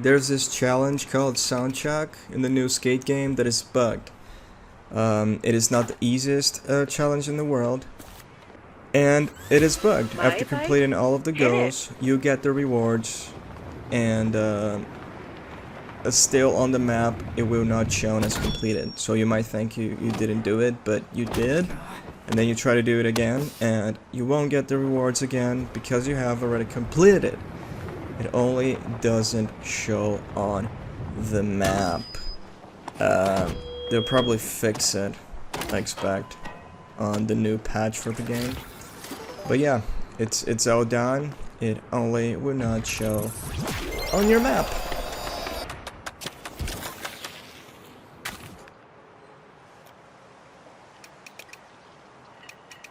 there's this challenge called Soundcheck in the new Skate game that is bugged. It is not the easiest challenge in the world, and it is bugged. After completing all of the goals, you get the rewards, and still on the map, it will not show as completed. So you might think you didn't do it, but you did. And then you try to do it again, and you won't get the rewards again because you have already completed it. It only doesn't show on the map. They'll probably fix it, I expect, on the new patch for the game. But yeah, it's all done. It only will not show on your map.